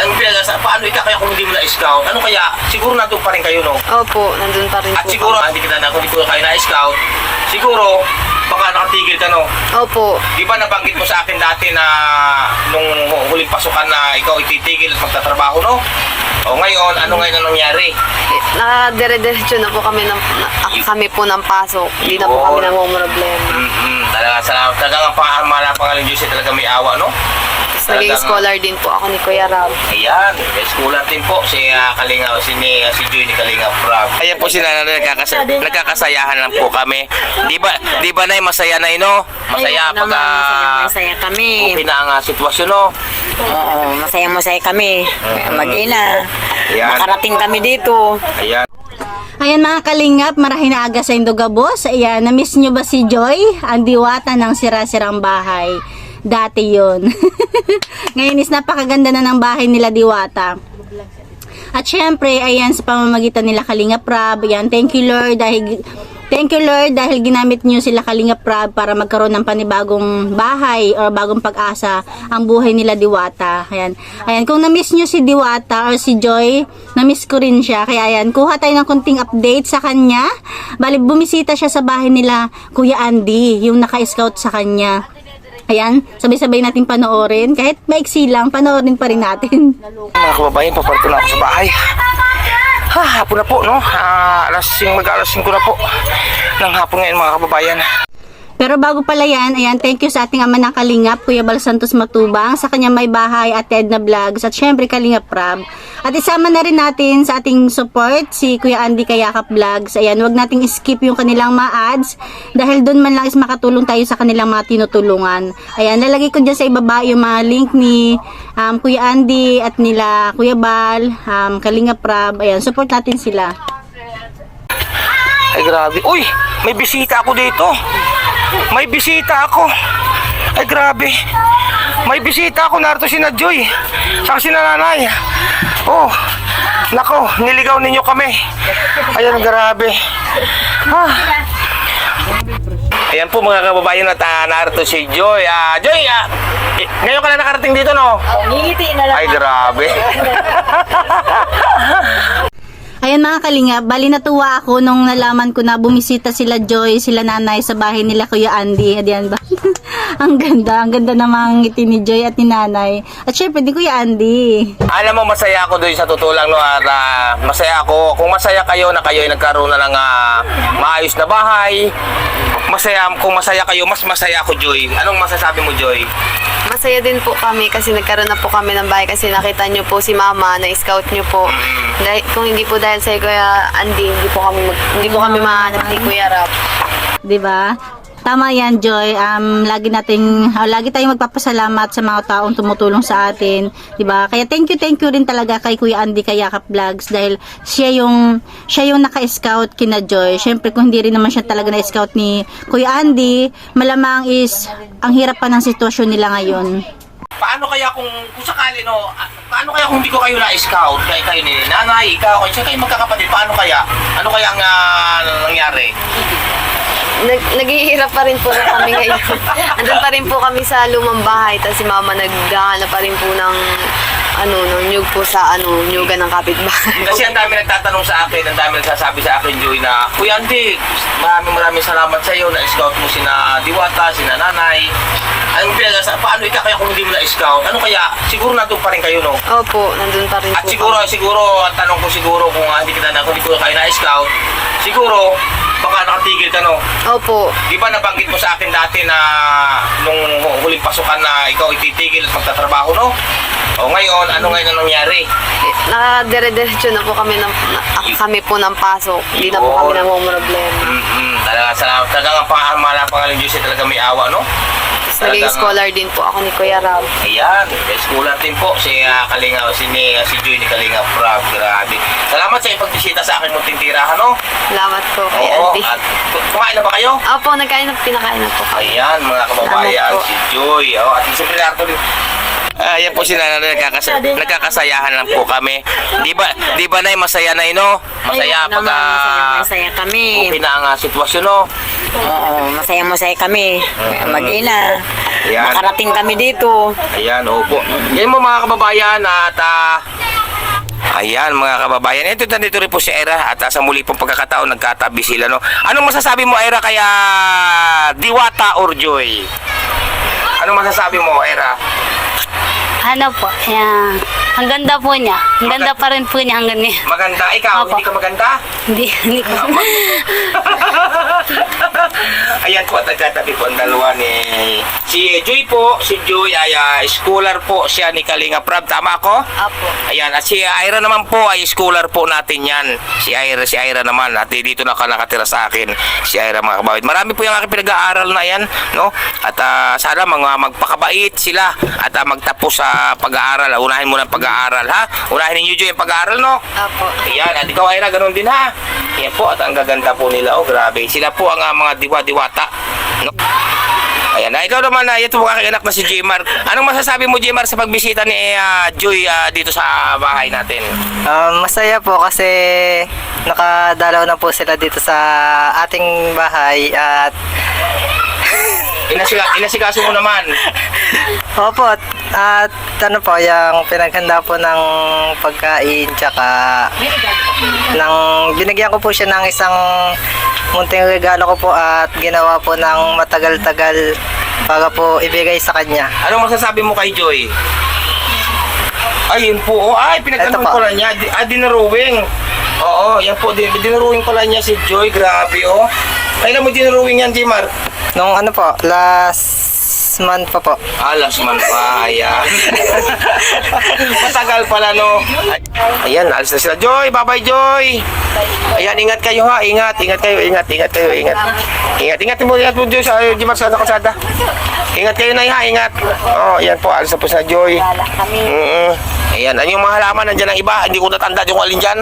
Paano kaya kung hindi mo na-scout? Ano kaya? Siguro nandun pa rin kayo, no? Opo, nandun pa rin At po. siguro, hindi kita na, kung hindi ko kayo na-scout, siguro, baka nakatigil ka, no? Opo. Di ba nabanggit mo sa akin dati na nung huling pasukan na ikaw ititigil at magtatrabaho, no? O ngayon, ano ngayon ang nangyari? Nakadire-diretso na po kami kami po ng pasok. Hindi na po kami namumroblema. Talaga, salamat. Talagang pangalang Diyos talaga may awa, no? Tapos naging scholar din po ako ni Kuya Rob. Ayan, may scholar din po si Kalinga, si Joy ni Kalinga Prab. Ayan po sila na nagkakasayahan lang po kami. Di ba na masaya na no? Masaya pag masaya kami. okay na ang sitwasyon, no? Oo, masaya kami. Mag-ina. Ayan. Makarating kami dito. Ayan. Ayan mga kalingap, marahin na aga sa Indogabos. Ayan, na-miss nyo ba si Joy? Ang diwata ng sira-sirang bahay. Dati yon. Ngayon is napakaganda na ng bahay nila Diwata. At syempre, ayan sa pamamagitan nila Kalinga Prab. Ayan, thank you Lord dahil ginamit niyo sila Kalinga Prab para magkaroon ng panibagong bahay or bagong pag-asa ang buhay nila Diwata. Ayan. Ayan, kung na-miss niyo si Diwata or si Joy, na-miss ko rin siya. Kaya ayan, kuha tayo ng konting update sa kanya. Bali, bumisita siya sa bahay nila Kuya Andy, yung naka-scout sa kanya. Ayan, sabay-sabay natin panoorin. Kahit maiksi lang, panoorin pa rin natin. Mga kababayan, paparito na ako sa bahay. Hapon na po, no? Mag-alas 5 na po ng hapon ngayon, mga kababayan. Pero bago pala yan, ayan, thank you sa ating ama ng Kalingap, Kuya Bal Santos Matubang, sa kanya may bahay, Ate Edna Vlogs, at syempre Kalingap Prab. At isama na rin natin sa ating support, si Kuya Andy Kayakap Vlogs. Ayan, wag nating skip yung kanilang mga ads, dahil doon man lang is makatulong tayo sa kanilang mga tinutulungan. Ayan, lalagay ko dyan sa ibaba yung mga link ni Kuya Andy at nila Kuya Bal, Kalingap Prab. Ayan, support natin sila. Ay, grabe. Uy, may bisita ako dito. May bisita ako. Ay, grabe. May bisita ako. Narito si Joy. Saka si Nanay. Oh, nako, niligaw ninyo kami. Ayan, grabe. Ayan po mga kababayan at narito si Joy. Joy, ngayon ka na nakarating dito, no? Ngingiti na lang. Ay, grabe. Ayan mga Kalingap, bali natuwa ako nung nalaman ko na bumisita sila Joy, sila Nanay sa bahay nila Kuya Andy. Ayan ba? ang ganda ng mga ngiti ni Joy at ni Nanay. At syempre di Kuya Andy. Alam mo, masaya ako doon sa totoo lang, no? At masaya ako. Kung masaya kayo na kayo ay nagkaroon na ng maayos na bahay, kung masaya kayo, mas masaya ako, Joy. Anong masasabi mo, Joy? Masaya din po kami kasi nagkaroon na po kami ng bahay kasi nakita nyo po si Mama, na-scout nyo po. Kung hindi po dahil sa Kuya Andy, hindi po kami mahanap ni Kuya Rob. 'Di ba? Tama yan, Joy. Lagi tayong magpapasalamat sa mga taong tumutulong sa atin, 'di ba? Kaya thank you rin talaga kay Kuya Andy Kayakap Vlogs dahil siya yung naka-scout kina Joy. Syempre kung hindi rin naman siya talaga na-scout ni Kuya Andy, malamang is ang hirap pa ng sitwasyon nila ngayon. Paano kaya kung sakali, no? Paano kaya kung hindi ko kayo na-scout? Kayo ni Nanay, ikaw, kayo magkakapatid, paano kaya? Ano kaya ang nangyari? Naghihirap pa rin po na kami ngayon. Andun pa rin po kami sa lumang bahay. Tapos si Mama naghahanap pa rin po ng nyug po sa nyugan ng kapitbahay. Kasi ang dami nagtatanong sa akin, ang dami nagsasabi sa akin, Joy, na Kuya Andy, maraming salamat sa iyo, na-scout mo sina Diwata, sina Nanay. Paano kaya kung hindi mo na-scout? Ano kaya? Siguro nandun pa rin kayo, no? Opo, nandun pa rin At po siguro, ang tanong ko siguro kung hindi ko kayo na-scout, siguro, baka nakatigil ka, no? Opo. Di ba nabanggit mo sa akin dati na nung huling pasukan na ikaw ititigil at magtatrabaho, no? O ngayon, ano ngayon ang nangyari? Nakadire-diretso na po kami po ng pasok. Hindi na po kami namumroblema. Talaga, salamat. Talagang pangalang Diyos talaga may awa, no? Tapos naging scholar din po ako ni Kuya Rob. Ayan, may scholar din po si Joy ni Kalinga Prab. Grabe. Salamat sa ipagbisita sa akin mong tintirahan, no? Salamat po kay Oo, Andy. at kumain na ba kayo? Opo, pinakain na po kami. Ayan, mga kababayan, Salamat po. si Joy. At siyempre narito din. Ayan po si nanay, nagkakasayahan lang po kami. Di ba nay, masaya na no? Masaya Naman, masaya kami. okay na ang sitwasyon no? Oo, masaya kami. Mag-ina. Yan. Makarating kami dito. Ayan, opo. Yan mo mga kababayan at ayan mga kababayan, ito nandito rin po si Ira at sa muli pong pagkakataon nagkatabi sila no. Anong masasabi mo Ira kaya Diwata or Joy? Anong masasabi mo Ira? Ano po, yan. Ang ganda po niya. Ang ganda pa rin po niya hanggang niya. Maganda ikaw, Opo. hindi ka maganda? Hindi ko. Ayan po at nagkatabi po ang dalawa ni si Joy po. Si Joy ay scholar po siya ni Kalinga Prab. Tama ako? Apo. Ayan, at si Ira naman po ay scholar po natin yan. Si Ira naman. At dito na nakatira sa akin. Si Ira mga kabawit. Marami po yung aking pinag-aaral na yan. No? At sana magpakabait sila. At magtapos sa pag-aaral. Unahin mo ng pag-aaral ha. Unahin ninyo Joy yung pag-aaral no? Apo. Ayan, at ikaw Ira, ganun din ha. Ayan po, at ang gaganda po nila. Oh, grabe. Sila po ang mga diwata. No? Ayan, ikaw naman na ito mga anak na si Jmar. Anong masasabi mo Jmar sa pagbisita ni Joy dito sa bahay natin? Masaya po kasi nakadalaw na po sila dito sa ating bahay at Inasikaso mo naman. opo at ano po yung pinaghanda po ng pagkain tsaka binigyan ko po siya ng isang munting regalo ko po at ginawa po ng matagal-tagal para po ibigay sa kanya. Anong masasabi mo kay Joy? Ayun po. Ay, pinagtanong Ito po. pala niya. Dinaruwing. Oo, yan po. Dinaruwing pala niya si Joy. Grabe, oh. Kailan mo dinaruwing yan, Jmar? Nung ano po, last month pa po. Last month pa, ayan. Matagal pala, no? Ayan, alis na sila. Joy, bye-bye, Joy. Ayan, ingat kayo ha. Ingat kayo. Ingat mo, Joy, sa Jmar sa kalsada. Ingat kayo na ha, ingat. Oh, ayan po, alis na po sa Joy. Ayan, yung mga halaman, nandiyan ang iba. Hindi ko natanda yung alin dyan.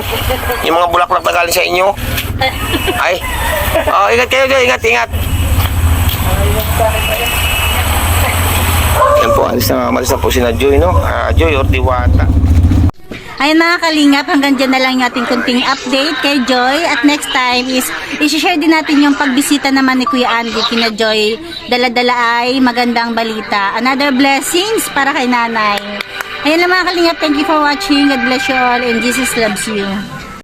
Yung mga bulaklak na galing sa inyo. Ay. Oh, ingat kayo, Joy. Ingat. Yan po, alis na po si na Joy, no? Joy or Diwata. Ayan mga kalingap, hanggang dyan na lang yung ating kunting update kay Joy. At next time is, isi-share din natin yung pagbisita naman ni Kuya Andy kina Joy. Dala-dala ay magandang balita. Another blessings para kay nanay. Ayan lang mga kalingap, thank you for watching. God bless you all and Jesus loves you.